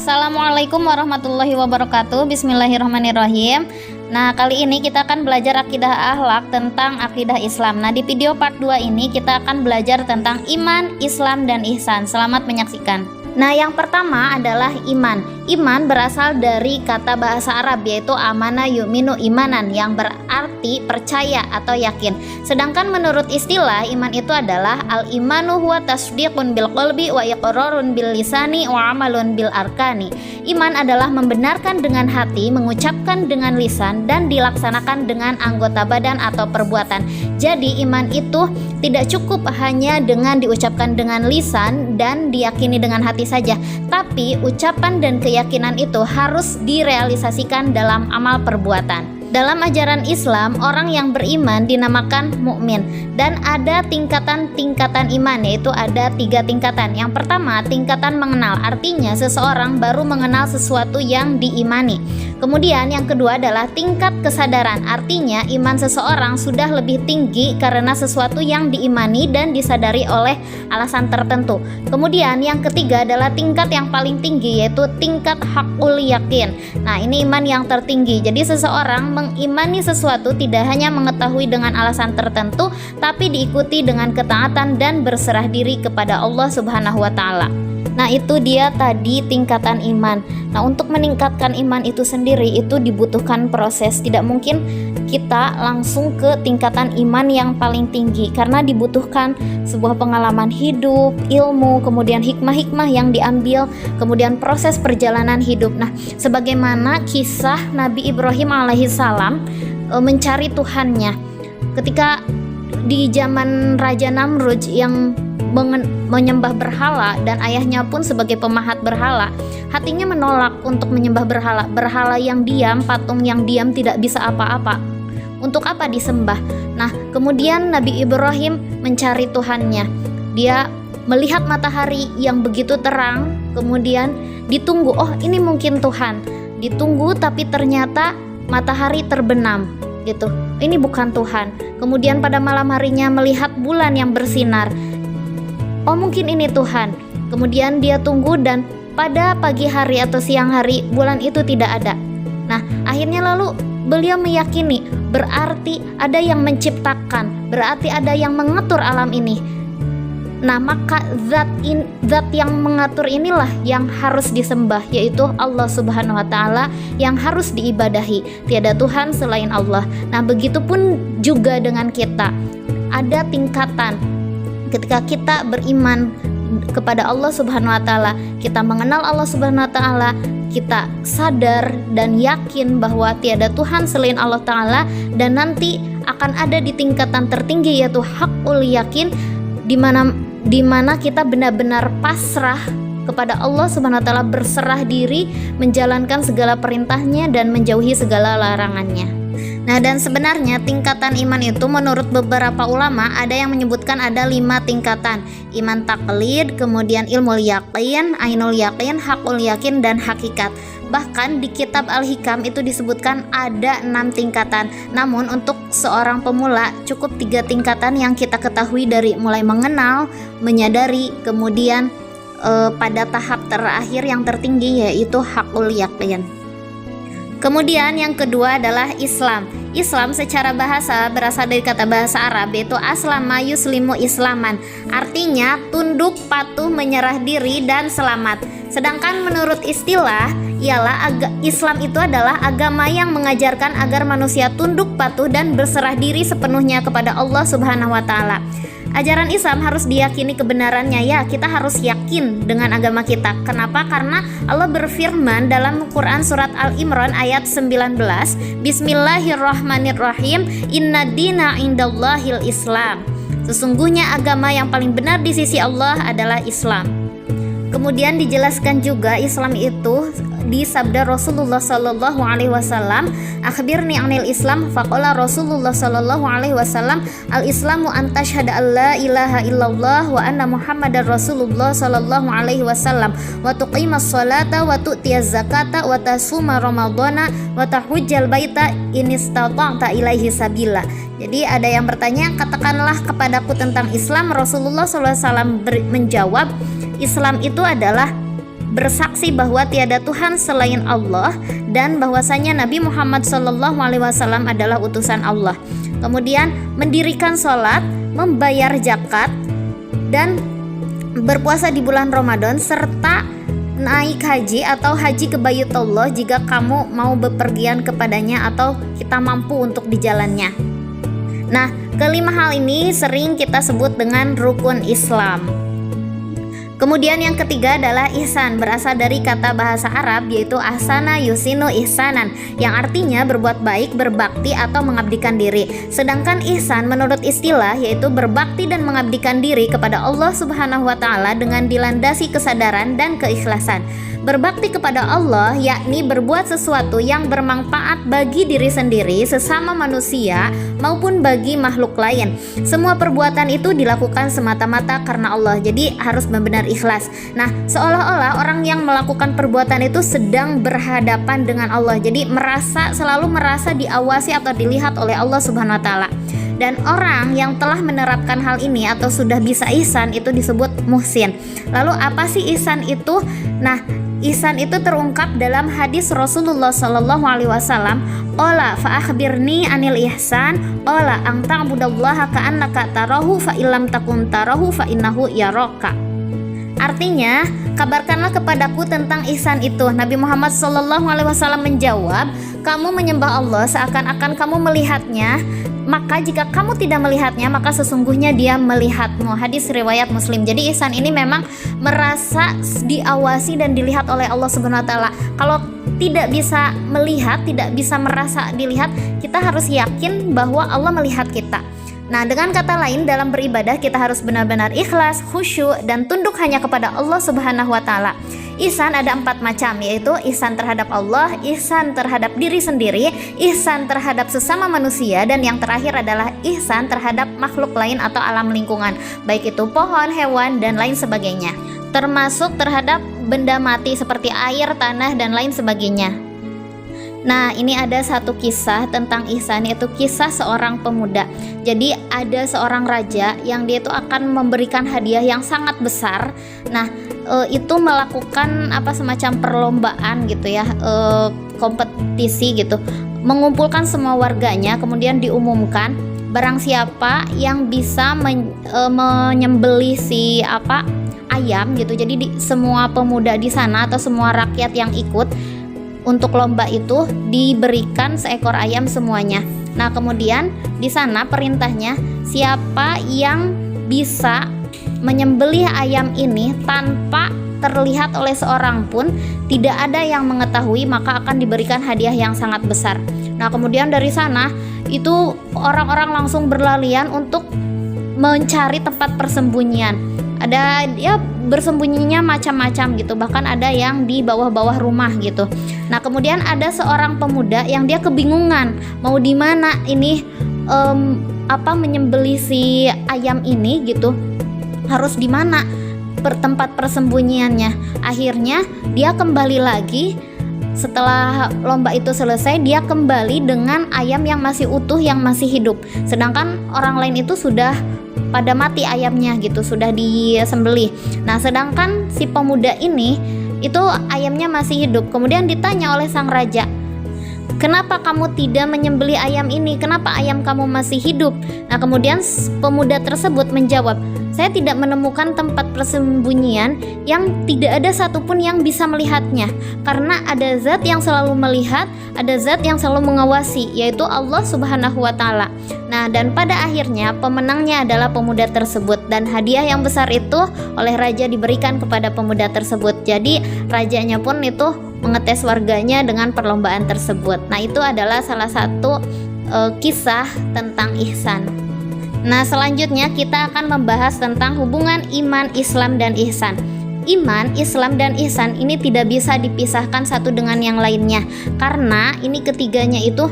Assalamualaikum warahmatullahi wabarakatuh. Bismillahirrahmanirrahim. Nah, kali ini kita akan belajar akidah akhlak tentang akidah Islam. Nah, di video part 2 ini kita akan belajar tentang iman, Islam, dan ihsan. Selamat menyaksikan. Nah, yang pertama adalah iman. Iman berasal dari kata bahasa Arab yaitu amana yu'minu imanan, yang berarti percaya atau yakin. Sedangkan menurut istilah iman itu adalah al-imanu huwa tasdiqun bil qalbi wa iqrarun bil lisani wa amalun bil arkani. Iman adalah membenarkan dengan hati, mengucapkan dengan lisan, dan dilaksanakan dengan anggota badan atau perbuatan. Jadi iman itu tidak cukup hanya dengan diucapkan dengan lisan dan diyakini dengan hati saja, tapi ucapan dan keyakinan itu harus direalisasikan dalam amal perbuatan. Dalam ajaran Islam, orang yang beriman dinamakan mukmin, dan ada tingkatan-tingkatan iman, yaitu ada 3 tingkatan. Yang pertama, tingkatan mengenal, artinya seseorang baru mengenal sesuatu yang diimani. Kemudian yang kedua adalah tingkat kesadaran, artinya iman seseorang sudah lebih tinggi karena sesuatu yang diimani dan disadari oleh alasan tertentu. Kemudian yang ketiga adalah tingkat yang paling tinggi, yaitu tingkat hakul yakin. Nah, ini iman yang tertinggi. Jadi seseorang mengimani sesuatu tidak hanya mengetahui dengan alasan tertentu, tapi diikuti dengan ketaatan dan berserah diri kepada Allah Subhanahu wa Ta'ala. Nah, itu dia tadi tingkatan iman. Nah, untuk meningkatkan iman itu sendiri itu dibutuhkan proses. Tidak mungkin kita langsung ke tingkatan iman yang paling tinggi, karena dibutuhkan sebuah pengalaman hidup, ilmu, kemudian hikmah-hikmah yang diambil, kemudian proses perjalanan hidup. Nah, sebagaimana kisah Nabi Ibrahim alaihissalam mencari Tuhannya ketika di zaman Raja Namrud yang menyembah berhala, dan ayahnya pun sebagai pemahat berhala. Hatinya menolak untuk menyembah berhala yang diam, patung yang diam, tidak bisa apa-apa. Untuk apa disembah? Nah, kemudian Nabi Ibrahim mencari Tuhannya. Dia melihat matahari yang begitu terang, kemudian ditunggu, oh ini mungkin Tuhan. Ditunggu tapi ternyata matahari terbenam gitu. Ini bukan Tuhan. Kemudian pada malam harinya melihat bulan yang bersinar. Oh mungkin ini Tuhan. Kemudian dia tunggu, dan pada pagi hari atau siang hari bulan itu tidak ada. Nah, akhirnya lalu beliau meyakini berarti ada yang menciptakan, berarti ada yang mengatur alam ini. Nah, maka zat yang mengatur inilah yang harus disembah, yaitu Allah Subhanahu wa Ta'ala, yang harus diibadahi. Tiada Tuhan selain Allah. Nah, begitupun juga dengan kita. Ada tingkatan. Ketika kita beriman kepada Allah Subhanahu wa Ta'ala, kita mengenal Allah Subhanahu wa Ta'ala, kita sadar dan yakin bahwa tiada Tuhan selain Allah Ta'ala, dan nanti akan ada di tingkatan tertinggi yaitu hakul yakin, di mana kita benar-benar pasrah kepada Allah Subhanahu wa Ta'ala, berserah diri, menjalankan segala perintahnya dan menjauhi segala larangannya. Nah, dan sebenarnya tingkatan iman itu menurut beberapa ulama ada yang menyebutkan ada 5 tingkatan. Iman taklid, kemudian ilmu yakin, ainul yakin, hakul yakin, dan hakikat. Bahkan di kitab Al-Hikam itu disebutkan ada 6 tingkatan. Namun untuk seorang pemula cukup 3 tingkatan yang kita ketahui dari mulai mengenal, menyadari, kemudian pada tahap terakhir yang tertinggi yaitu hakul yakin. Kemudian yang kedua adalah Islam. Islam secara bahasa berasal dari kata bahasa Arab yaitu aslama yuslimu islaman, artinya tunduk, patuh, menyerah diri, dan selamat. Sedangkan menurut istilah ialah Islam itu adalah agama yang mengajarkan agar manusia tunduk, patuh, dan berserah diri sepenuhnya kepada Allah Subhanahu wa Ta'ala. Ajaran Islam harus diyakini kebenarannya, ya, kita harus yakin dengan agama kita. Kenapa? Karena Allah berfirman dalam Quran surat Al-Imran ayat 19, Bismillahirrahmanirrahim, Inna dina indallahil Islam. Sesungguhnya agama yang paling benar di sisi Allah adalah Islam. Kemudian dijelaskan juga Islam itu di sabda Rasulullah sallallahu alaihi wasallam, akhbirni anil Islam, faqala Rasulullah sallallahu alaihi wasallam, al-islamu an tashhada an la ilaha illallah wa anna Muhammadar Rasulullah sallallahu alaihi wasallam wa tuqimas salata wa tu'tiyaz zakata wa tasuma ramadhana wa tahujjal baita in istata'ta ilaihi sabila. Jadi ada yang bertanya, katakanlah kepadaku tentang Islam. Rasulullah sallallahu alaihi wasallam menjawab, Islam itu adalah bersaksi bahwa tiada Tuhan selain Allah dan bahwasanya Nabi Muhammad SAW adalah utusan Allah. Kemudian mendirikan sholat, membayar zakat, dan berpuasa di bulan Ramadan, serta naik haji atau haji ke Baitullah jika kamu mau bepergian kepadanya atau kita mampu untuk di jalannya. Nah, kelima hal ini sering kita sebut dengan rukun Islam. Kemudian yang ketiga adalah ihsan, berasal dari kata bahasa Arab yaitu ahsana yusinu ihsanan, yang artinya berbuat baik, berbakti atau mengabdikan diri. Sedangkan ihsan menurut istilah yaitu berbakti dan mengabdikan diri kepada Allah Subhanahu wa taala dengan dilandasi kesadaran dan keikhlasan. Berbakti kepada Allah yakni berbuat sesuatu yang bermanfaat bagi diri sendiri, sesama manusia maupun bagi makhluk lain. Semua perbuatan itu dilakukan semata-mata karena Allah, jadi harus benar-benar ikhlas. Nah, seolah-olah orang yang melakukan perbuatan itu sedang berhadapan dengan Allah, jadi selalu merasa diawasi atau dilihat oleh Allah Subhanahu wa taala. Dan orang yang telah menerapkan hal ini atau sudah bisa ihsan itu disebut muhsin. Lalu apa sih ihsan itu? Nah, ihsan itu terungkap dalam hadis Rasulullah SAW. Ola fa akhbirni anil ihsan, ola ang ta'budallaha ka'annaka tarahu fa illam takun tarahu fa innahu yaraka. Artinya, kabarkanlah kepadaku tentang ihsan itu. Nabi Muhammad SAW menjawab, kamu menyembah Allah seakan-akan kamu melihatnya, maka jika kamu tidak melihatnya, maka sesungguhnya dia melihatmu. Hadis riwayat Muslim. Jadi ihsan ini memang merasa diawasi dan dilihat oleh Allah Subhanahu wa taala. Kalau tidak bisa melihat, tidak bisa merasa dilihat, kita harus yakin bahwa Allah melihat kita. Nah, dengan kata lain, dalam beribadah kita harus benar-benar ikhlas, khusyuk, dan tunduk hanya kepada Allah Subhanahu wa taala. Ihsan ada 4 macam, yaitu ihsan terhadap Allah, ihsan terhadap diri sendiri, ihsan terhadap sesama manusia, dan yang terakhir adalah ihsan terhadap makhluk lain atau alam lingkungan, baik itu pohon, hewan, dan lain sebagainya, termasuk terhadap benda mati seperti air, tanah, dan lain sebagainya. Nah, ini ada satu kisah tentang ihsan, yaitu kisah seorang pemuda. Jadi ada seorang raja yang dia itu akan memberikan hadiah yang sangat besar. Nah, itu melakukan semacam perlombaan gitu ya, kompetisi gitu, mengumpulkan semua warganya, kemudian diumumkan barang siapa yang bisa menyembelih si ayam gitu. Jadi semua pemuda di sana atau semua rakyat yang ikut untuk lomba itu diberikan seekor ayam semuanya. Nah, kemudian di sana perintahnya, siapa yang bisa menyembelih ayam ini tanpa terlihat oleh seorang pun, tidak ada yang mengetahui, maka akan diberikan hadiah yang sangat besar. Nah, kemudian dari sana itu orang-orang langsung berlarian untuk mencari tempat persembunyian. Ada bersembunyinya macam-macam gitu, bahkan ada yang di bawah-bawah rumah gitu. Nah, kemudian ada seorang pemuda yang dia kebingungan mau di mana ini menyembelih si ayam ini gitu, harus di mana tempat persembunyiannya. Akhirnya dia kembali lagi setelah lomba itu selesai, dia kembali dengan ayam yang masih utuh, yang masih hidup, sedangkan orang lain itu sudah pada mati ayamnya gitu, sudah disembelih. Nah, sedangkan si pemuda ini itu ayamnya masih hidup. Kemudian ditanya oleh sang raja, kenapa kamu tidak menyembelih ayam ini? Kenapa ayam kamu masih hidup? Nah, kemudian pemuda tersebut menjawab, saya tidak menemukan tempat persembunyian yang tidak ada satupun yang bisa melihatnya, karena ada zat yang selalu melihat, ada zat yang selalu mengawasi, yaitu Allah Subhanahu wa taala. Nah, dan pada akhirnya pemenangnya adalah pemuda tersebut, dan hadiah yang besar itu oleh raja diberikan kepada pemuda tersebut. Jadi rajanya pun itu mengetes warganya dengan perlombaan tersebut. Nah, itu adalah salah satu kisah tentang ihsan. Nah, selanjutnya kita akan membahas tentang hubungan iman, Islam, dan ihsan. Iman, Islam, dan ihsan ini tidak bisa dipisahkan satu dengan yang lainnya, karena ini ketiganya itu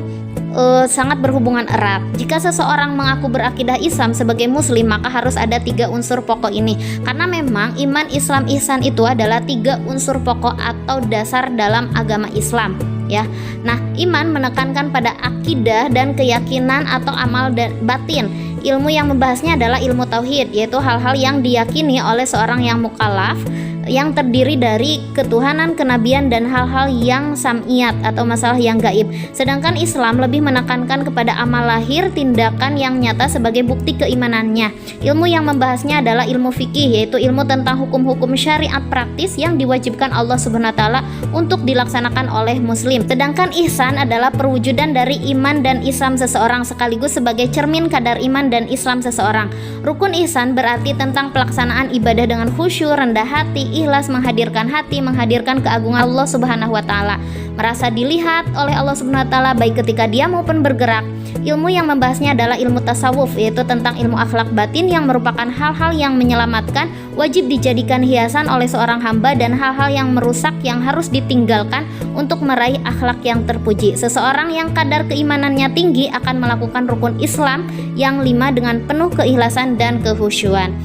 sangat berhubungan erat. Jika seseorang mengaku berakidah Islam sebagai muslim, maka harus ada 3 unsur pokok ini, karena memang iman, Islam, ihsan itu adalah 3 unsur pokok atau dasar dalam agama Islam ya. Nah, iman menekankan pada akidah dan keyakinan atau amal dan batin. Ilmu yang membahasnya adalah ilmu tauhid, yaitu hal-hal yang diyakini oleh seorang yang mukallaf yang terdiri dari ketuhanan, kenabian, dan hal-hal yang sam'iyat atau masalah yang gaib. Sedangkan Islam lebih menekankan kepada amal lahir, tindakan yang nyata sebagai bukti keimanannya. Ilmu yang membahasnya adalah ilmu fikih, yaitu ilmu tentang hukum-hukum syariat praktis yang diwajibkan Allah Subhanahu wa taala untuk dilaksanakan oleh muslim. Sedangkan ihsan adalah perwujudan dari iman dan Islam seseorang sekaligus sebagai cermin kadar iman dan Islam seseorang. Rukun ihsan berarti tentang pelaksanaan ibadah dengan khusyuk, rendah hati, ikhlas, menghadirkan hati, menghadirkan keagungan Allah Subhanahu wa taala, merasa dilihat oleh Allah Subhanahu wa taala baik ketika dia maupun bergerak. Ilmu yang membahasnya adalah ilmu tasawuf, yaitu tentang ilmu akhlak batin yang merupakan hal-hal yang menyelamatkan, wajib dijadikan hiasan oleh seorang hamba, dan hal-hal yang merusak yang harus ditinggalkan untuk meraih akhlak yang terpuji. Seseorang yang kadar keimanannya tinggi akan melakukan rukun Islam yang 5 dengan penuh keikhlasan dan kehusyuan.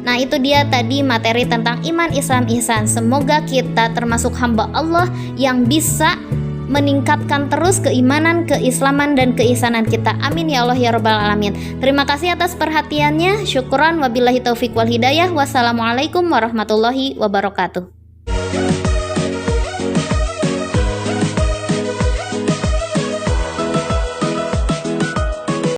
Nah, itu dia tadi materi tentang iman, Islam, ihsan. Semoga kita termasuk hamba Allah yang bisa meningkatkan terus keimanan, keislaman, dan keihsanan kita. Amin ya Allah ya rabbal alamin. Terima kasih atas perhatiannya. Syukran, wabillahi taufiq wal hidayah. Wassalamualaikum warahmatullahi wabarakatuh.